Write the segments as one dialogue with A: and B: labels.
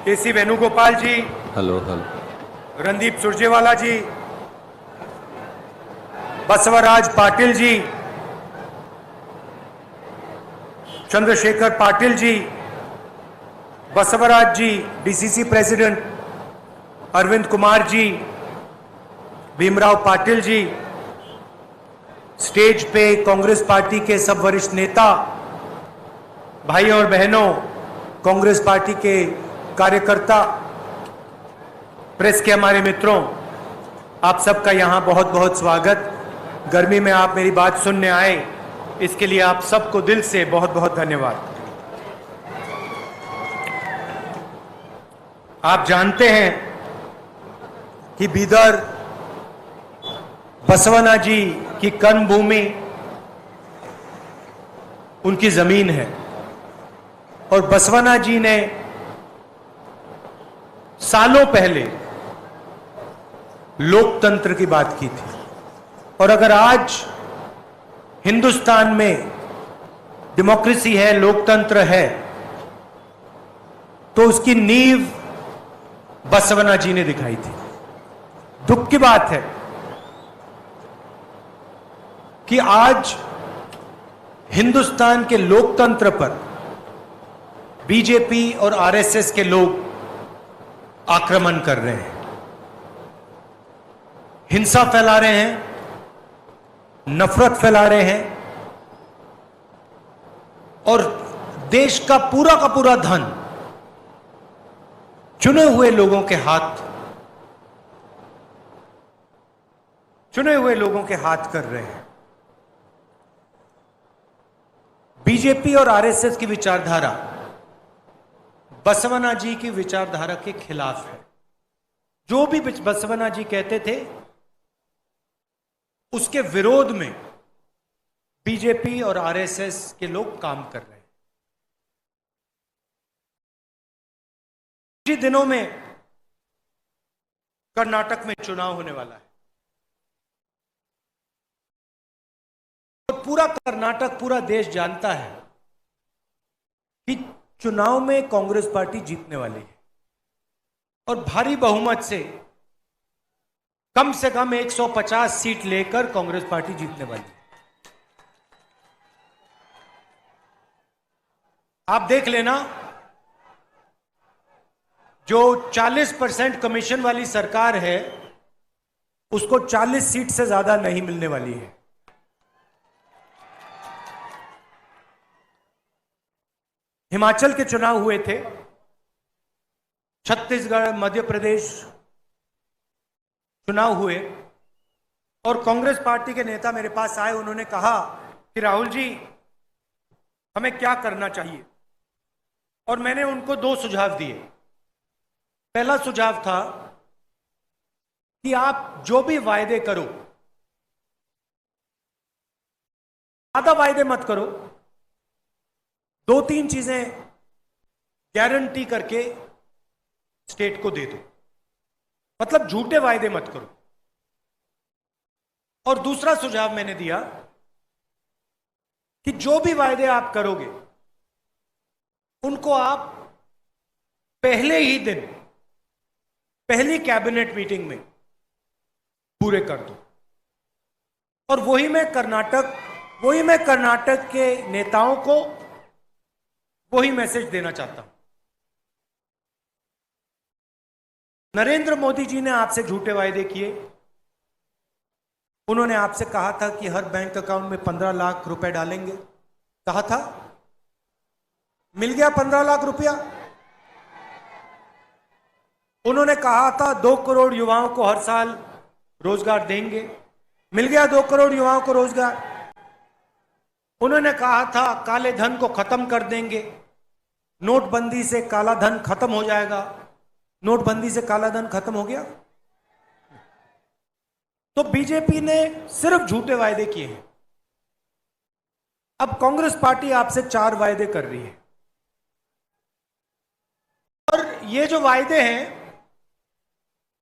A: केसी वेणुगोपाल जी,
B: hello hello.
A: Randeep Surjewala जी, बसवराज पाटिल जी, चंद्रशेखर पाटिल जी, बसवराज जी, DCC president Arvind Kumar ji, Bhimrao Patil ji, stage पे Congress party के सब वरिष्ठ नेता, भाइयों और बहनों, कांग्रेस पार्टी के कार्यकर्ता, प्रेस के हमारे मित्रों, आप सबका यहां बहुत बहुत स्वागत। गर्मी में आप मेरी बात सुनने आए, इसके लिए आप सबको दिल से बहुत बहुत धन्यवाद। आप जानते हैं कि बीदर बसवना जी की कर्मभूमि, उनकी जमीन है और बसवना जी ने सालों पहले लोकतंत्र की बात की थी। और अगर आज हिंदुस्तान में डेमोक्रेसी है, लोकतंत्र है, तो उसकी नींव बसवना जी ने दिखाई थी। दुख की बात है कि आज हिंदुस्तान के लोकतंत्र पर बीजेपी और आरएसएस के लोग आक्रमण कर रहे हैं, हिंसा फैला रहे हैं, नफरत फैला रहे हैं और देश का पूरा धन चुने हुए लोगों के हाथ कर रहे हैं। बीजेपी और आरएसएस की विचारधारा बसवना जी की विचारधारा के खिलाफ है। जो भी बसवना जी कहते थे, उसके विरोध में बीजेपी और आरएसएस के लोग काम कर रहे हैं। कुछ दिनों में कर्नाटक में चुनाव होने वाला है और पूरा कर्नाटक, पूरा देश जानता है कि चुनाव में कांग्रेस पार्टी जीतने वाली है और भारी बहुमत से कम 150 सीट लेकर कांग्रेस पार्टी जीतने वाली है। आप देख लेना, जो 40% कमीशन वाली सरकार है, उसको 40 सीट से ज्यादा नहीं मिलने वाली है। हिमाचल के चुनाव हुए थे, छत्तीसगढ़, मध्य प्रदेश चुनाव हुए और कांग्रेस पार्टी के नेता मेरे पास आए। उन्होंने कहा कि राहुल जी, हमें क्या करना चाहिए, और मैंने उनको 2 सुझाव दिए। पहला सुझाव था कि आप जो भी वायदे करो, ज्यादा वायदे मत करो, 2-3 चीजें गारंटी करके स्टेट को दे दो, मतलब झूठे वायदे मत करो। और दूसरा सुझाव मैंने दिया कि जो भी वायदे आप करोगे, उनको आप पहले ही दिन, पहली कैबिनेट मीटिंग में पूरे कर दो। और वही मैं कर्नाटक के नेताओं को वही मैसेज देना चाहता हूं। नरेंद्र मोदी जी ने आपसे झूठे वायदे किए। उन्होंने आपसे कहा था कि हर बैंक अकाउंट में 15 लाख रुपए डालेंगे, कहा था, मिल गया 15 लाख रुपया। उन्होंने कहा था 2 करोड़ युवाओं को हर साल रोजगार देंगे, मिल गया 2 करोड़ युवाओं को रोजगार। उन्होंने कहा था काले धन को खत्म कर देंगे, नोटबंदी से काला धन खत्म हो जाएगा, नोटबंदी से काला धन खत्म हो गया। तो बीजेपी ने सिर्फ झूठे वायदे किए हैं। अब कांग्रेस पार्टी आपसे 4 वायदे कर रही है और ये जो वायदे हैं,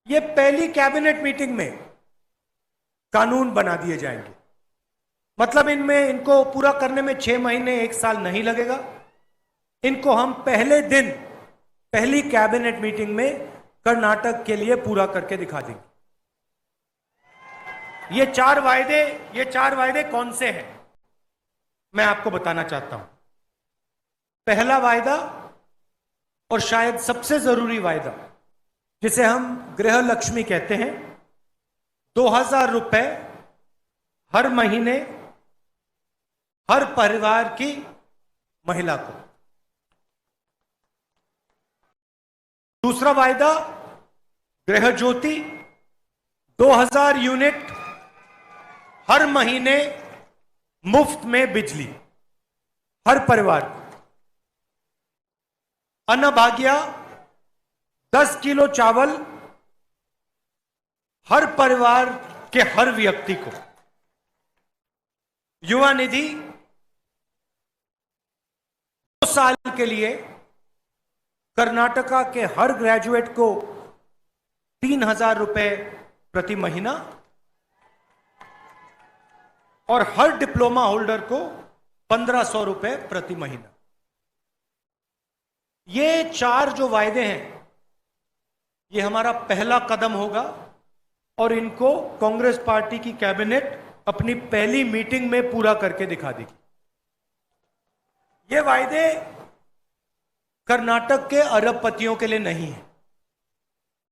A: ये पहली कैबिनेट मीटिंग में कानून बना दिए जाएंगे। मतलब इनको पूरा करने में 6 महीने 1 साल नहीं लगेगा। इनको हम पहले दिन पहली कैबिनेट मीटिंग में कर्नाटक के लिए पूरा करके दिखा देंगे। ये चार वायदे कौन से हैं, मैं आपको बताना चाहता हूं। पहला वायदा और शायद सबसे जरूरी वायदा, जिसे हम गृह लक्ष्मी कहते हैं, 2000 रुपए हर महीने हर परिवार की महिला को। दूसरा वायदा गृह ज्योति, 2000 यूनिट हर महीने मुफ्त में बिजली हर परिवार को। अन्नभाग्य 10 किलो चावल हर परिवार के हर व्यक्ति को। युवा निधि 2 साल के लिए कर्नाटका के हर ग्रेजुएट को 3000 रुपए प्रति महीना और हर डिप्लोमा होल्डर को 1500 रुपए प्रति महीना। ये 4 जो वायदे हैं, ये हमारा पहला कदम होगा और इनको कांग्रेस पार्टी की कैबिनेट अपनी पहली मीटिंग में पूरा करके दिखा देगी। ये वायदे कर्नाटक के अरबपतियों के लिए नहीं है।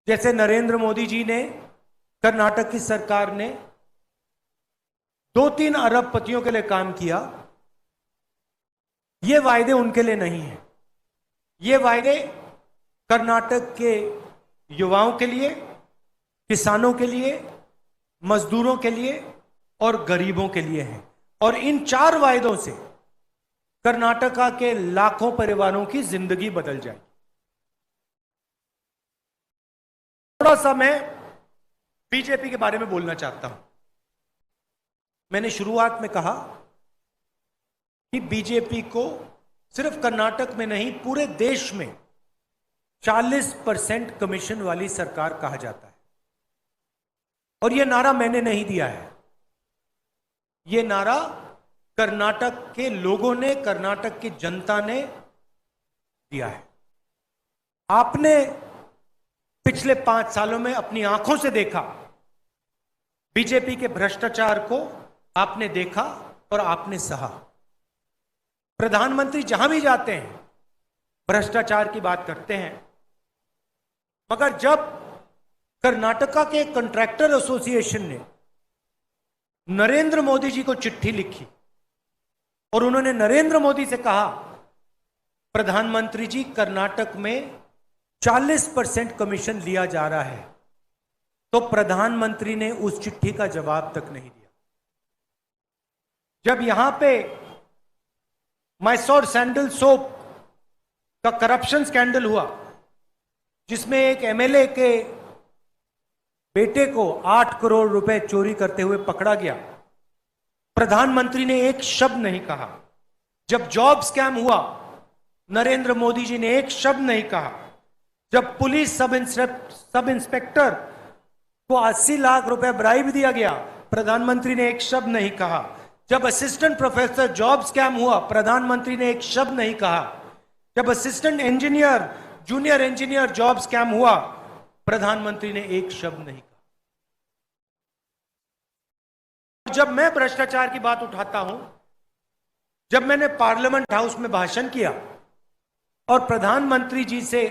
A: जैसे नरेंद्र मोदी जी ने, कर्नाटक की सरकार ने 2-3 अरबपतियों के लिए काम किया, ये वायदे उनके लिए नहीं है। ये वायदे कर्नाटक के युवाओं के लिए, किसानों के लिए, मजदूरों के लिए और गरीबों के लिए हैं। और इन 4 वायदों से कर्नाटका के लाखों परिवारों की जिंदगी बदल जाएगी। थोड़ा सा मैं बीजेपी के बारे में बोलना चाहता हूं। मैंने शुरुआत में कहा कि बीजेपी को सिर्फ कर्नाटक में नहीं, पूरे देश में 40% कमीशन वाली सरकार कहा जाता है। और यह नारा मैंने नहीं दिया है, यह नारा कर्नाटक के लोगों ने, कर्नाटक की जनता ने दिया है। आपने पिछले 5 सालों में अपनी आंखों से देखा, बीजेपी के भ्रष्टाचार को आपने देखा और आपने सहा। प्रधानमंत्री जहां भी जाते हैं भ्रष्टाचार की बात करते हैं, मगर जब कर्नाटका के कॉन्ट्रैक्टर एसोसिएशन ने नरेंद्र मोदी जी को चिट्ठी लिखी और उन्होंने नरेंद्र मोदी से कहा, प्रधानमंत्री जी कर्नाटक में 40% कमीशन लिया जा रहा है, तो प्रधानमंत्री ने उस चिट्ठी का जवाब तक नहीं दिया। जब यहां पे मैसोर सैंडल सोप का करप्शन स्कैंडल हुआ, जिसमें एक एमएलए के बेटे को 8 करोड़ रुपए चोरी करते हुए पकड़ा गया, प्रधानमंत्री ने एक शब्द नहीं कहा। जब जॉब स्कैम हुआ, नरेंद्र मोदी जी ने एक शब्द नहीं कहा। जब पुलिस सब इंस्पेक्टर को 80 लाख रुपए ब्राइब दिया गया, प्रधानमंत्री ने एक शब्द नहीं कहा। जब असिस्टेंट प्रोफेसर जॉब स्कैम हुआ, प्रधानमंत्री ने एक शब्द नहीं कहा। जब assistant engineer, junior engineer job scam हुआ, प्रधानमंत्री ने एक शब्द नहीं कहा। जब मैं भ्रष्टाचार की बात उठाता हूं, जब मैंने पार्लियामेंट हाउस में भाषण किया और प्रधानमंत्री जी से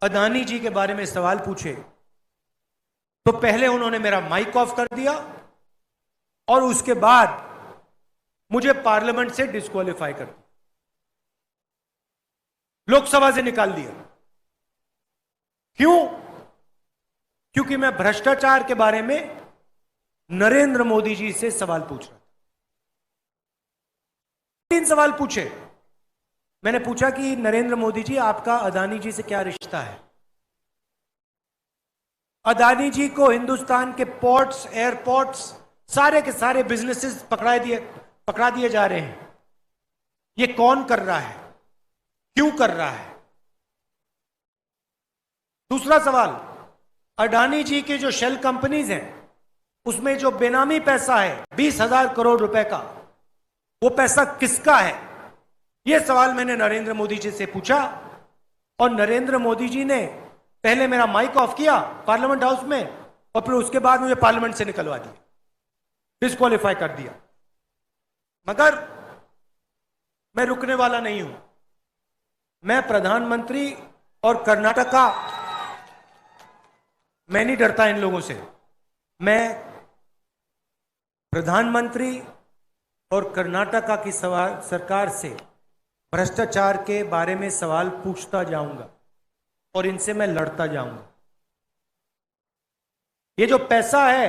A: अदानी जी के बारे में सवाल पूछे, तो पहले उन्होंने मेरा माइक ऑफ कर दिया और उसके बाद मुझे पार्लियामेंट से डिस्क्वालीफाई कर दिया, लोकसभा से निकाल दिया। क्यों? क्योंकि मैं भ्रष्टाचार के बारे में नरेंद्र मोदी जी से सवाल पूछ रहा था। 3 सवाल पूछे। मैंने पूछा कि नरेंद्र मोदी जी, आपका अदानी जी से क्या रिश्ता है? अदानी जी को हिंदुस्तान के पोर्ट्स, एयरपोर्ट्स, सारे के सारे बिजनेसेस पकड़ा दिए जा रहे हैं। ये कौन कर रहा है? क्यों कर रहा है? दूसरा सवाल, अडानी जी के जो शेल कंपनीज हैं, उसमें जो बेनामी पैसा है 20,000 करोड़ रुपए का, वो पैसा किसका है? यह सवाल मैंने नरेंद्र मोदी जी से पूछा और नरेंद्र मोदी जी ने पहले मेरा माइक ऑफ किया पार्लियामेंट हाउस में और फिर उसके बाद मुझे पार्लियामेंट से निकलवा दिया, डिस्क्वालीफाई कर दिया। मगर मैं रुकने वाला नहीं हूं। मैं प्रधानमंत्री और कर्नाटका, मैं नहीं डरता इन लोगों से। मैं प्रधानमंत्री और कर्नाटका की सरकार से भ्रष्टाचार के बारे में सवाल पूछता जाऊंगा और इनसे मैं लड़ता जाऊंगा। ये जो पैसा है,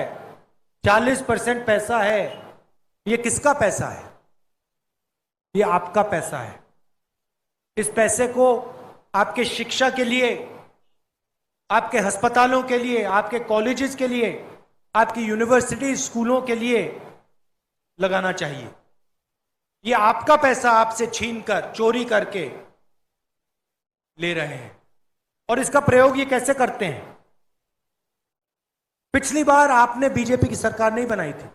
A: 40% पैसा है, ये किसका पैसा है? ये आपका पैसा है। इस पैसे को आपके शिक्षा के लिए, आपके अस्पतालों के लिए, आपके कॉलेजेस के लिए, आपकी यूनिवर्सिटी स्कूलों के लिए लगाना चाहिए। ये आपका पैसा आपसे छीनकर, चोरी करके ले रहे हैं। और इसका प्रयोग ये कैसे करते हैं? पिछली बार आपने बीजेपी की सरकार नहीं बनाई थी,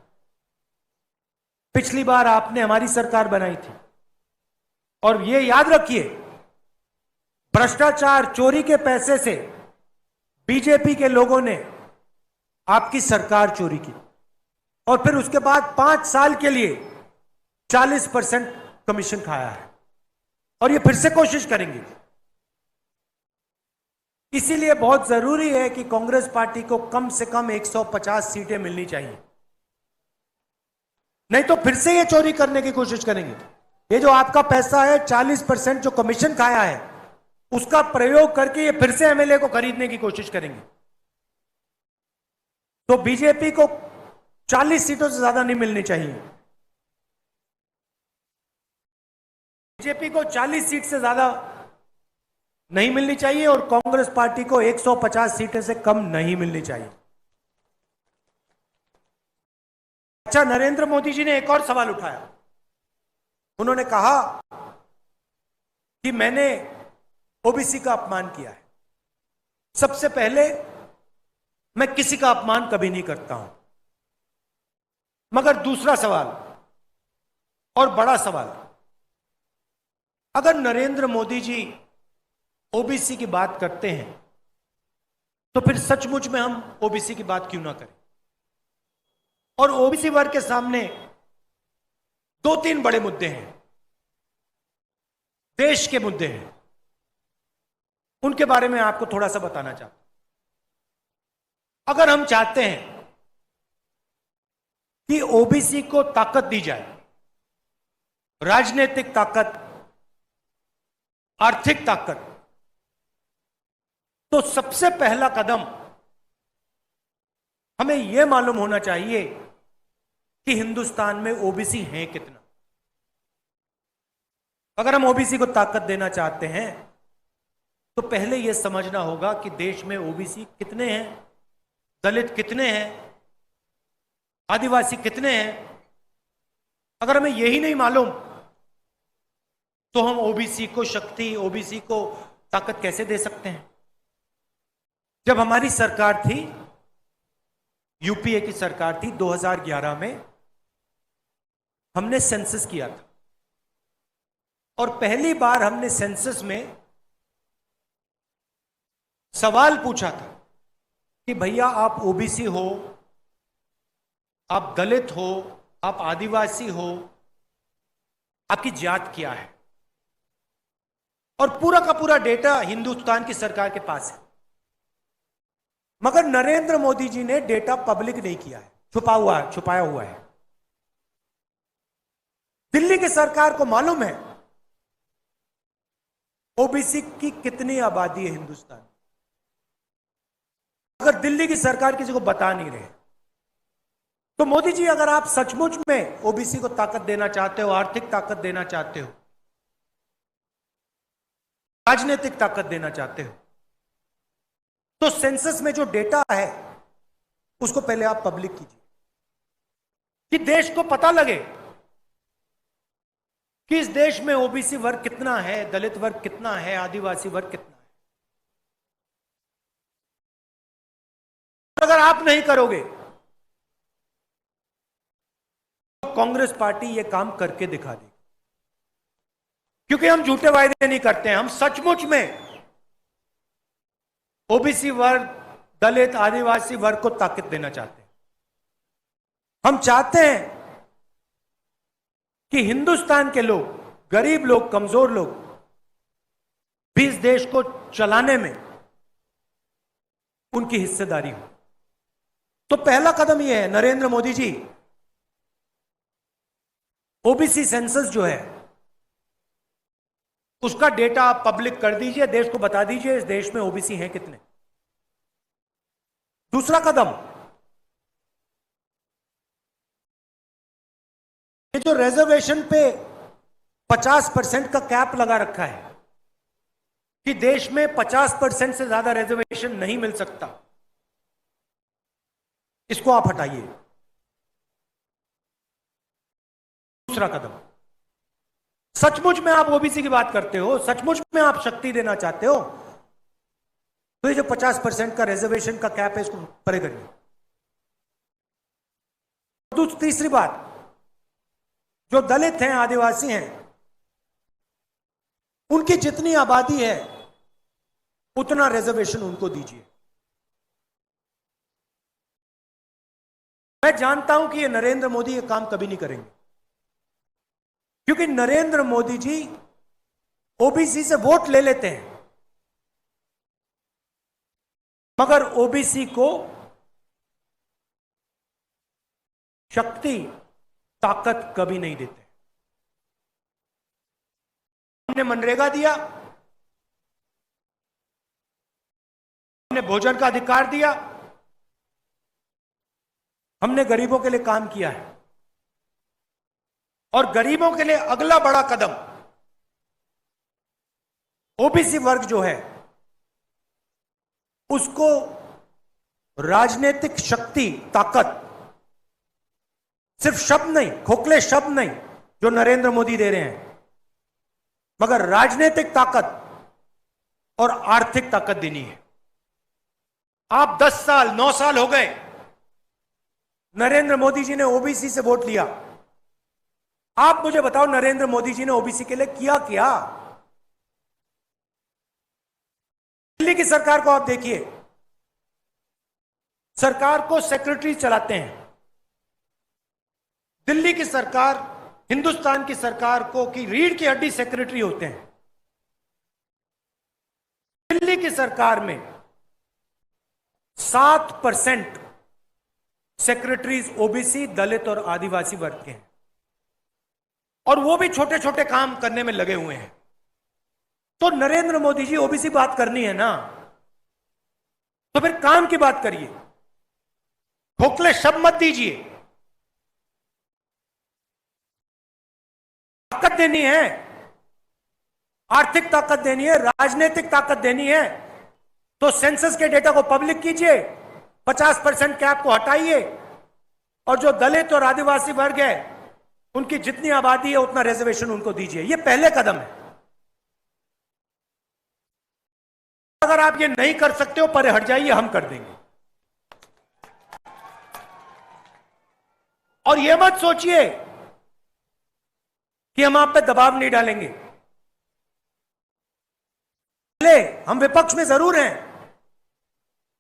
A: पिछली बार आपने हमारी सरकार बनाई थी। और ये याद रखिए, भ्रष्टाचार, चोरी के पैसे से बीजेपी के लोगों ने आपकी सरकार चोरी की और फिर उसके बाद 5 साल के लिए 40% कमीशन खाया है और ये फिर से कोशिश करेंगे। इसीलिए बहुत जरूरी है कि कांग्रेस पार्टी को कम से कम 150 सीटें मिलनी चाहिए, नहीं तो फिर से ये चोरी करने की कोशिश करेंगे। ये जो आपका पैसा है, 40% जो कमीशन खाया है, उसका प्रयोग करके ये फिर से एमएलए को खरीदने की कोशिश करेंगे। तो बीजेपी को 40 सीटों से ज्यादा नहीं मिलनी चाहिए। बीजेपी को 40 सीट से ज्यादा नहीं मिलनी चाहिए और कांग्रेस पार्टी को 150 सीटें से कम नहीं मिलनी चाहिए। अच्छा, नरेंद्र मोदी जी ने एक और सवाल उठाया। उन्होंने कहा कि मैंने ओबीसी का अपमान किया है। सबसे पहले, मैं किसी का अपमान कभी नहीं करता हूं, मगर दूसरा सवाल और बड़ा सवाल, अगर नरेंद्र मोदी जी ओबीसी की बात करते हैं तो फिर सचमुच में हम ओबीसी की बात क्यों ना करें? और ओबीसी वर्ग के सामने 2-3 बड़े मुद्दे हैं, देश के मुद्दे हैं, उनके बारे में आपको थोड़ा सा बताना चाहता हूं। अगर हम चाहते हैं कि ओबीसी को ताकत दी जाए, राजनीतिक ताकत, आर्थिक ताकत, तो सबसे पहला कदम हमें यह मालूम होना चाहिए कि हिंदुस्तान में ओबीसी हैं कितना। अगर हम ओबीसी को ताकत देना चाहते हैं तो पहले यह समझना होगा कि देश में ओबीसी कितने हैं, दलित कितने हैं, आदिवासी कितने हैं। अगर हमें यही नहीं मालूम तो हम ओबीसी को शक्ति, ओबीसी को ताकत कैसे दे सकते हैं? जब हमारी सरकार थी, यूपीए की सरकार थी, 2011 में हमने सेंसस किया था और पहली बार हमने सेंसस में सवाल पूछा था कि भैया आप ओबीसी हो, आप दलित हो, आप आदिवासी हो, आपकी जात क्या है? और पूरा का पूरा डेटा हिंदुस्तान की सरकार के पास है, मगर नरेंद्र मोदी जी ने डेटा पब्लिक नहीं किया है, छुपाया हुआ है। दिल्ली की सरकार को मालूम है ओबीसी की कितनी आबादी है हिंदुस्तान में, अगर दिल्ली की सरकार किसी को बता नहीं रहे। तो मोदी जी, अगर आप सचमुच में ओबीसी को ताकत देना चाहते हो, आर्थिक ताकत देना चाहते हो, राजनीतिक ताकत देना चाहते हो, तो सेंसस में जो डेटा है उसको पहले आप पब्लिक कीजिए कि देश को पता लगे कि इस देश में ओबीसी वर्ग कितना है, दलित वर्ग कितना है, आदिवासी वर्ग कितना है। अगर आप नहीं करोगे तो कांग्रेस पार्टी यह काम करके दिखा देगी, क्योंकि हम झूठे वायदे नहीं करते हैं, हम सचमुच में ओबीसी वर्ग, दलित, आदिवासी वर्ग को ताकत देना चाहते हैं। हम चाहते हैं कि हिंदुस्तान के लोग, गरीब लोग, कमजोर लोग भी इस देश को चलाने में उनकी हिस्सेदारी हो। तो पहला कदम यह है, नरेंद्र मोदी जी, ओबीसी सेंसस जो है उसका डेटा आप पब्लिक कर दीजिए, देश को बता दीजिए इस देश में ओबीसी हैं कितने। दूसरा कदम, ये जो रिजर्वेशन पे 50% का कैप लगा रखा है कि देश में 50% से ज्यादा रिजर्वेशन नहीं मिल सकता, इसको आप हटाइए। दूसरा कदम, सचमुच में आप ओबीसी की बात करते हो, सचमुच में आप शक्ति देना चाहते हो, तो ये जो 50% का रिजर्वेशन का कैप है इसको परे करिए। तीसरी बात, जो दलित हैं, आदिवासी हैं, उनकी जितनी आबादी है उतना रिजर्वेशन उनको दीजिए। मैं जानता हूं कि ये नरेंद्र मोदी ये काम कभी नहीं करेंगे, क्योंकि नरेंद्र मोदी जी ओबीसी से वोट ले लेते हैं मगर ओबीसी को शक्ति, ताकत कभी नहीं देते। हमने मनरेगा दिया, हमने भोजन का अधिकार दिया, हमने गरीबों के लिए काम किया है। और गरीबों के लिए अगला बड़ा कदम, ओबीसी वर्ग जो है उसको राजनीतिक शक्ति, ताकत, सिर्फ शब्द नहीं, खोखले शब्द नहीं जो नरेंद्र मोदी दे रहे हैं, मगर राजनीतिक ताकत और आर्थिक ताकत देनी है। आप 10 साल, 9 साल हो गए, नरेंद्र मोदी जी ने ओबीसी से वोट लिया। आप मुझे बताओ, नरेंद्र मोदी जी ने ओबीसी के लिए किया क्या? दिल्ली की सरकार को आप देखिए, सरकार को सेक्रेटरी चलाते हैं। दिल्ली की सरकार, हिंदुस्तान की सरकार को की रीढ़ की हड्डी सेक्रेटरी होते हैं। दिल्ली की सरकार में 7% सेक्रेटरीज ओबीसी, दलित और आदिवासी वर्ग के हैं, और वो भी छोटे छोटे काम करने में लगे हुए हैं। तो नरेंद्र मोदी जी, ओबीसी बात करनी है ना, तो फिर काम की बात करिए, खोखले शब्द मत दीजिए। ताकत देनी है, आर्थिक ताकत देनी है, राजनीतिक ताकत देनी है, तो सेंसस के डेटा को पब्लिक कीजिए, 50% कैप को हटाइए, और जो दलित और आदिवासी वर्ग है उनकी जितनी आबादी है उतना रिजर्वेशन उनको दीजिए। ये पहले कदम है। अगर आप ये नहीं कर सकते हो, परे हट जाइए, हम कर देंगे। और ये मत सोचिए कि हम आप पे दबाव नहीं डालेंगे। पहले हम विपक्ष में जरूर हैं,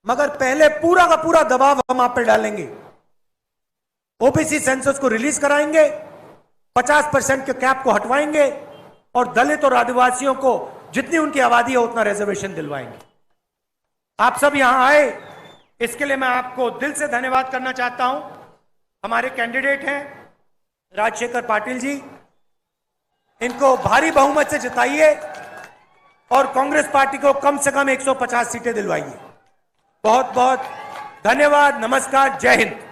A: मगर पहले पूरा का पूरा दबाव हम आप पे डालेंगे। ओबीसी सेंसस को रिलीज कराएंगे, 50% के कैप को हटवाएंगे, और दलित और आदिवासियों को जितनी उनकी आबादी है उतना रिजर्वेशन दिलवाएंगे। आप सब यहां आए, इसके लिए मैं आपको दिल से धन्यवाद करना चाहता हूं। हमारे कैंडिडेट हैं राजशेखर पाटिल जी, इनको भारी बहुमत से जिताइए और कांग्रेस पार्टी को कम से कम 150 सीटें दिलवाइए। बहुत बहुत धन्यवाद। नमस्कार। जय हिंद।